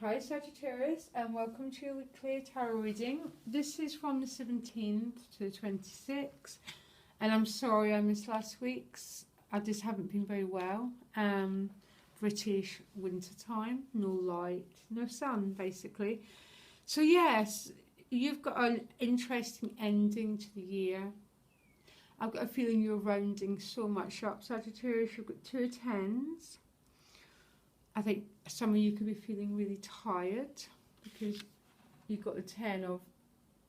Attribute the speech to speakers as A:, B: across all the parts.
A: Hi Sagittarius, and welcome to your weekly tarot reading. This is from the 17th to the 26th, and I'm sorry I missed last week's. I just haven't been very well. British winter time, no light, no sun basically. So yes, you've got an interesting ending to the year. I've got a feeling you're rounding so much up, Sagittarius. You've got 2 of 10s. I think some of you could be feeling really tired because you've got the 10 of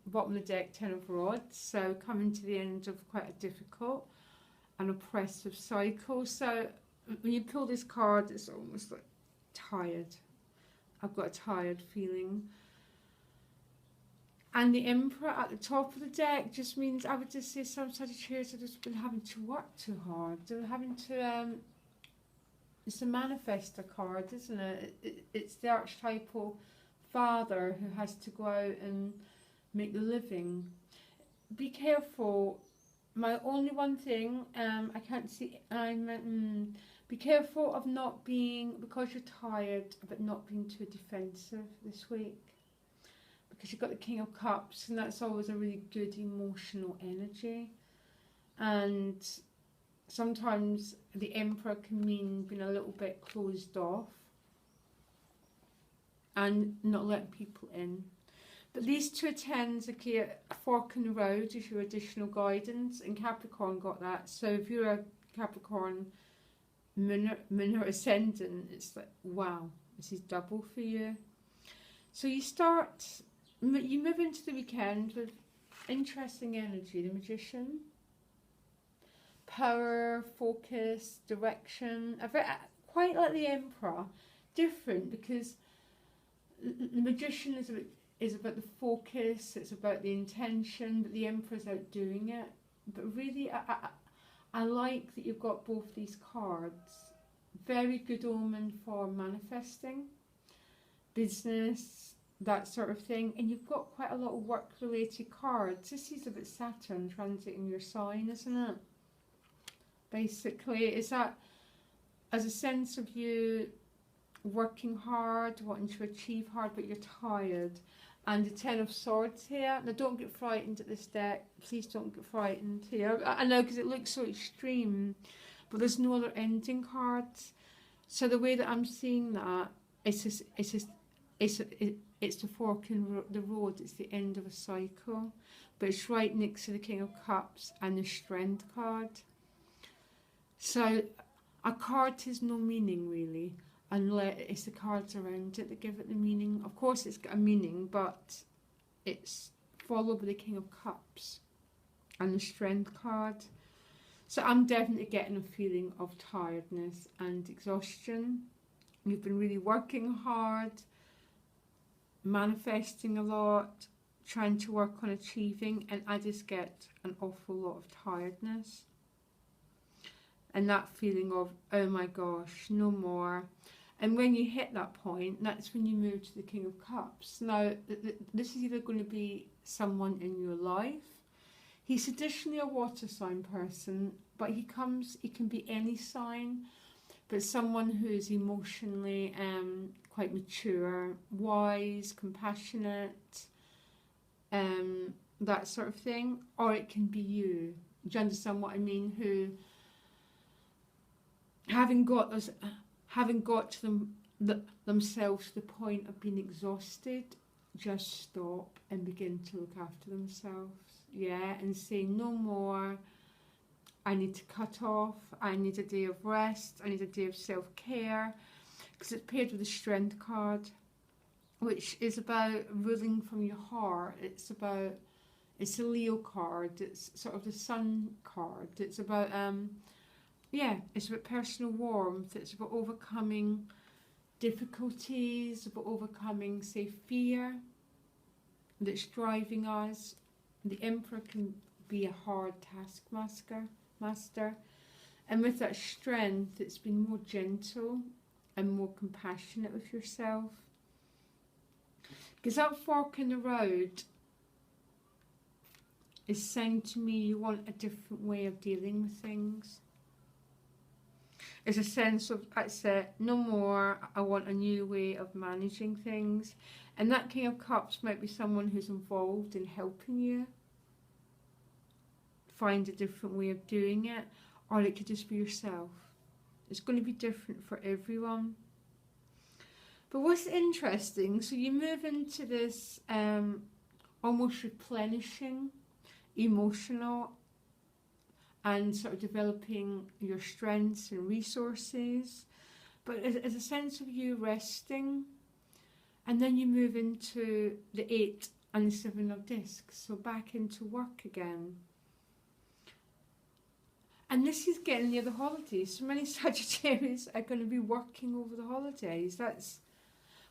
A: bottom of the deck, 10 of rods. So coming to the end of quite a difficult and oppressive cycle. So when you pull this card, it's almost like tired. I've got a tired feeling. And the Emperor at the top of the deck just means, I would just say some Sagittarius have just been having to work too hard. They're having to it's a manifestor card, isn't it? It's the archetypal father who has to go out and make the living. Be careful. My only one thing, I can't see, be careful of not being, because you're tired, but not being too defensive this week. Because you've got the King of Cups, and that's always a really good emotional energy. And sometimes the Emperor can mean being a little bit closed off and not letting people in. But these 2 10s are clear. A fork in the road is your additional guidance, and Capricorn got that. So if you're a Capricorn moon or ascendant, it's like, wow, this is double for you. So you move into the weekend with interesting energy. The Magician, power, focus, direction, quite like the Emperor, different because the Magician is about the focus, it's about the intention, but the Emperor's out doing it. But really, I like that you've got both these cards. Very good omen for manifesting, business, that sort of thing. And you've got quite a lot of work-related cards. This is about Saturn transiting your sign, isn't it? Basically, is that as a sense of you working hard, wanting to achieve hard, but you're tired. And the 10 of Swords here. Now, don't get frightened at this deck. Please don't get frightened here. I know, because it looks so extreme, but there's no other ending cards. So the way that I'm seeing that, it's the fork in the road. It's the end of a cycle, but it's right next to the King of Cups and the Strength card. So a card has no meaning really, unless it's the cards around it that give it the meaning. Of course it's got a meaning, but it's followed by the King of Cups and the Strength card. So I'm definitely getting a feeling of tiredness and exhaustion. You've been really working hard, manifesting a lot, trying to work on achieving, and I just get an awful lot of tiredness. And that feeling of, oh my gosh, no more. And when you hit that point, that's when you move to the King of Cups. Now, this is either going to be someone in your life. He's traditionally a water sign person, but he can be any sign, but someone who is emotionally quite mature, wise, compassionate, that sort of thing. Or it can be you. Do you understand what I mean? Who, having got to themselves to the point of being exhausted, just stop and begin to look after themselves. Yeah, and say no more. I need to cut off. I need a day of rest. I need a day of self-care, because it's paired with the Strength card, which is about ruling from your heart. It's a Leo card. It's sort of the Sun card. It's about it's about personal warmth. It's about overcoming difficulties, about overcoming, say, fear that's driving us. The Emperor can be a hard taskmaster. And with that Strength, it's been more gentle and more compassionate with yourself. Because that fork in the road is saying to me you want a different way of dealing with things. There's a sense of, that's it, no more, I want a new way of managing things. And that King of Cups might be someone who's involved in helping you find a different way of doing it, or it could just be yourself. It's going to be different for everyone. But what's interesting, so you move into this almost replenishing, emotional, and sort of developing your strengths and resources, but it's a sense of you resting. And then you move into the 8 and the 7 of discs, so back into work again. And this is getting near the holidays. So many Sagittarius are going to be working over the holidays. That's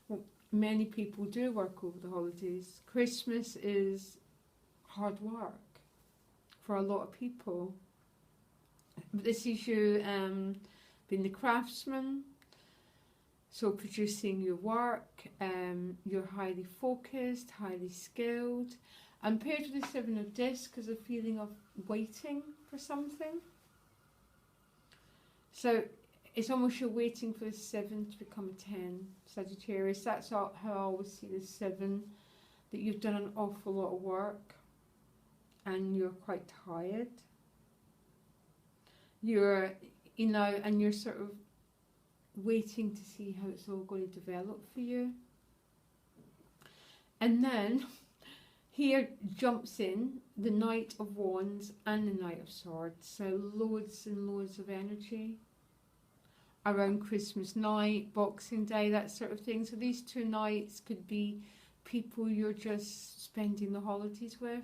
A: what many people do, work over the holidays. Christmas is hard work for a lot of people. But this is you being the craftsman, so producing your work. You're highly focused, highly skilled. And paired with the 7 of discs is a feeling of waiting for something. So it's almost you're waiting for the 7 to become a 10, Sagittarius. That's how I always see the 7, that you've done an awful lot of work and you're quite tired. You're, you know, and you're sort of waiting to see how it's all going to develop for you. And then here jumps in the Knight of Wands and the Knight of Swords. So loads and loads of energy around Christmas night, Boxing Day, that sort of thing. So these 2 nights could be people you're just spending the holidays with.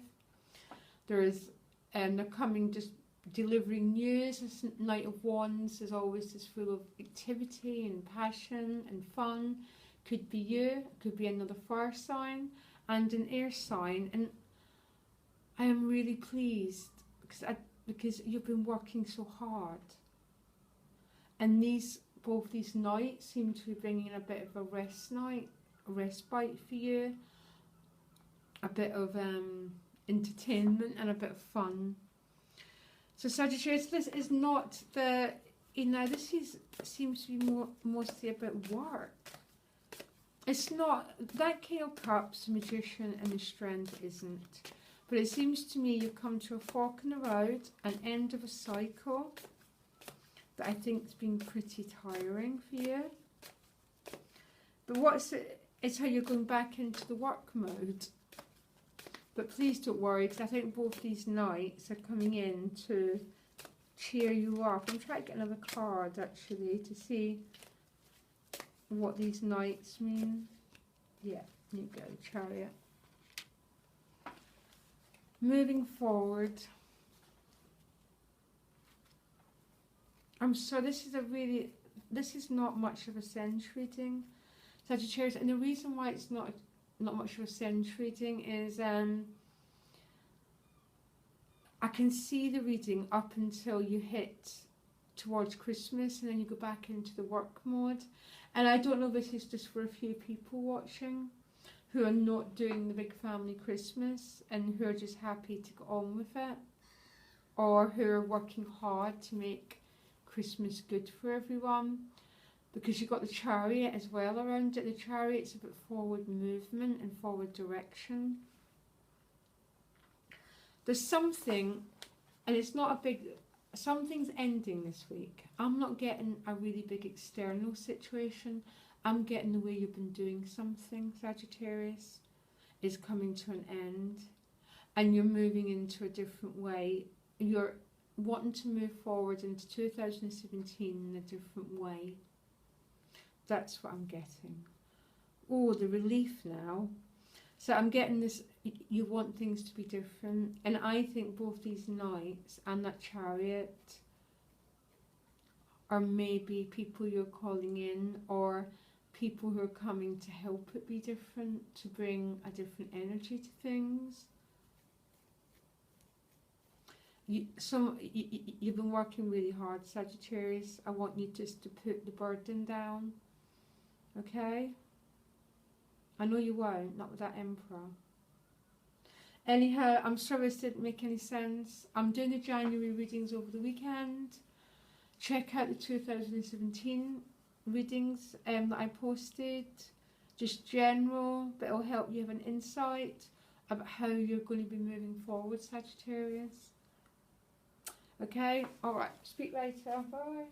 A: There's, they're coming, just delivering news. This Knight of Wands is always just full of activity and passion and fun. Could be you, could be another fire sign and an air sign. And I am really pleased because you've been working so hard. And both these nights seem to be bringing a bit of a respite for you, a bit of entertainment and a bit of fun. So Sagittarius, this is not the, you know, this seems to be mostly about work. It's not, that King of Cups, the Magician and the Strength isn't. But it seems to me you've come to a fork in the road, an end of a cycle that I think has been pretty tiring for you. But it's how you're going back into the work mode. But please don't worry, because I think both these nights are coming in to cheer you up. I'm trying to get another card, actually, to see what these nights mean. Yeah, here you go, Chariot. Moving forward. This is not much of a sense reading, Sagittarius, and the reason why it's not much of a sense reading is I can see the reading up until you hit towards Christmas, and then you go back into the work mode. And I don't know if this is just for a few people watching who are not doing the big family Christmas and who are just happy to go on with it, or who are working hard to make Christmas good for everyone, because you've got the Chariot as well around it. The Chariot's about forward movement and forward direction. There's something, and it's not a big, something's ending this week. I'm not getting a really big external situation. I'm getting the way you've been doing something, Sagittarius, is coming to an end, and you're moving into a different way. You're wanting to move forward into 2017 in a different way. That's what I'm getting. Oh, the relief now. So I'm getting this, you want things to be different. And I think both these nights and that Chariot are maybe people you're calling in, or people who are coming to help it be different, to bring a different energy to things. You've been working really hard, Sagittarius. I want you just to put the burden down, okay? I know you won't, not with that Emperor. Anyhow, I'm sorry this didn't make any sense. I'm doing the January readings over the weekend. check out the 2017 readings that I posted, just general, but it'll help you have an insight about how you're going to be moving forward, Sagittarius. Okay, alright, speak later, bye.